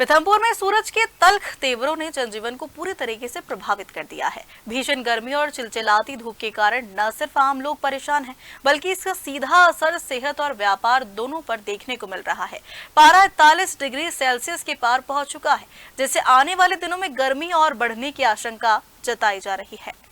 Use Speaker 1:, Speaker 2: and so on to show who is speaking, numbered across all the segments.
Speaker 1: पीथमपुर में सूरज के तल्ख तेवरों ने जनजीवन को पूरी तरीके से प्रभावित कर दिया है। भीषण गर्मी और चिलचिलाती धूप के कारण न सिर्फ आम लोग परेशान हैं, बल्कि इसका सीधा असर सेहत और व्यापार दोनों पर देखने को मिल रहा है। पारा 41 डिग्री सेल्सियस के पार पहुंच चुका है, जिससे आने वाले दिनों में गर्मी और बढ़ने की आशंका जताई जा रही है।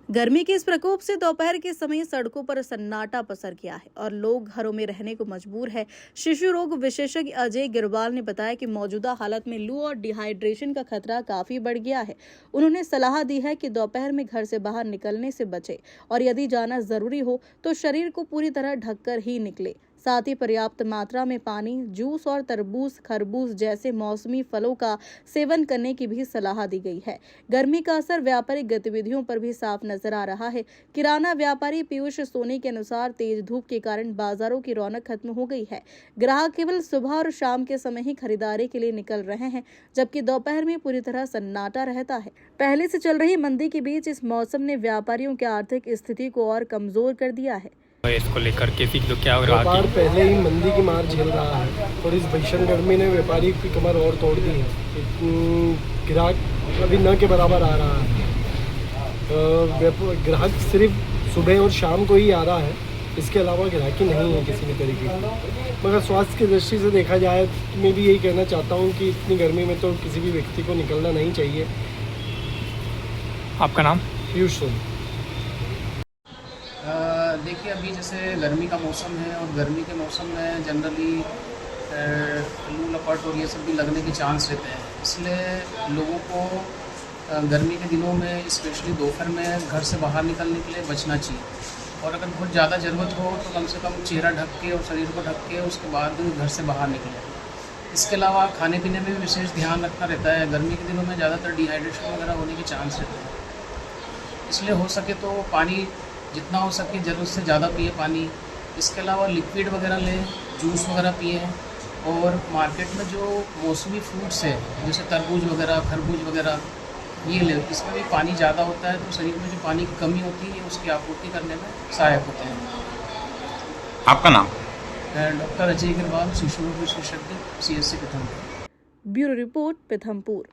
Speaker 1: गर्मी के इस प्रकोप से दोपहर के समय सड़कों पर सन्नाटा पसर गया है और लोग घरों में रहने को मजबूर है। शिशु रोग विशेषज्ञ अजय गिरवाल ने बताया कि मौजूदा हालत में लू और डिहाइड्रेशन का खतरा काफी बढ़ गया है। उन्होंने सलाह दी है कि दोपहर में घर से बाहर निकलने से बचे और यदि जाना जरूरी हो तो शरीर को पूरी तरह ढककर ही निकले। साथ ही पर्याप्त मात्रा में पानी, जूस और तरबूज, खरबूज जैसे मौसमी फलों का सेवन करने की भी सलाह दी गई है। गर्मी का असर व्यापारिक गतिविधियों पर भी साफ नजर आ रहा है। किराना व्यापारी पीयूष सोनी के अनुसार तेज धूप के कारण बाजारों की रौनक खत्म हो गई है। ग्राहक केवल सुबह और शाम के समय ही खरीदारी के लिए निकल रहे हैं, जबकि दोपहर में पूरी तरह सन्नाटा रहता है। पहले से चल रही मंदी के बीच इस मौसम ने व्यापारियों की आर्थिक स्थिति को और कमजोर कर दिया है।
Speaker 2: इसको लेकर के क्या हो रहा है?
Speaker 3: व्यापार पहले ही मंदी की मार झेल रहा है और इस भीषण गर्मी ने व्यापारी की कमर और तोड़ दी है। ग्राहक अभी न के बराबर आ रहा है। ग्राहक सिर्फ सुबह और शाम को ही आ रहा है, इसके अलावा ग्राहकी नहीं है किसी भी तरीके की। मगर स्वास्थ्य की दृष्टि से देखा जाए तो मैं भी यही कहना चाहता हूँ कि इतनी गर्मी में तो किसी भी व्यक्ति को निकलना नहीं चाहिए।
Speaker 2: आपका नाम?
Speaker 3: पीयूष सोनी।
Speaker 4: देखिए, अभी जैसे गर्मी का मौसम है और गर्मी के मौसम में जनरली लू लपट और ये सब भी लगने के चांस रहते हैं। इसलिए लोगों को गर्मी के दिनों में स्पेशली दोपहर में घर से बाहर निकलने के लिए बचना चाहिए और अगर बहुत ज़्यादा ज़रूरत हो तो कम से कम चेहरा ढक के और शरीर को ढक के उसके बाद घर से बाहर निकलें। इसके अलावा खाने पीने में भी विशेष ध्यान रखना रहता है। गर्मी के दिनों में ज़्यादातर डिहाइड्रेशन वगैरह होने के चांस रहते हैं, इसलिए हो सके तो पानी जितना हो सके ज़रूरत से ज़्यादा पिए पानी। इसके अलावा लिक्विड वगैरह लें, जूस वगैरह पिए और मार्केट में जो मौसमी फ्रूट्स है जैसे तरबूज वगैरह, खरबूज वगैरह ये लें। इसमें भी पानी ज़्यादा होता है तो शरीर में जो पानी की कमी होती है उसकी आपूर्ति करने में सहायक होते हैं।
Speaker 2: आपका नाम?
Speaker 4: डॉक्टर अजय गिरवाल, शिशु रोग विशेषज्ञ, CSC Pithampur.
Speaker 1: Bureau report, Pithampur.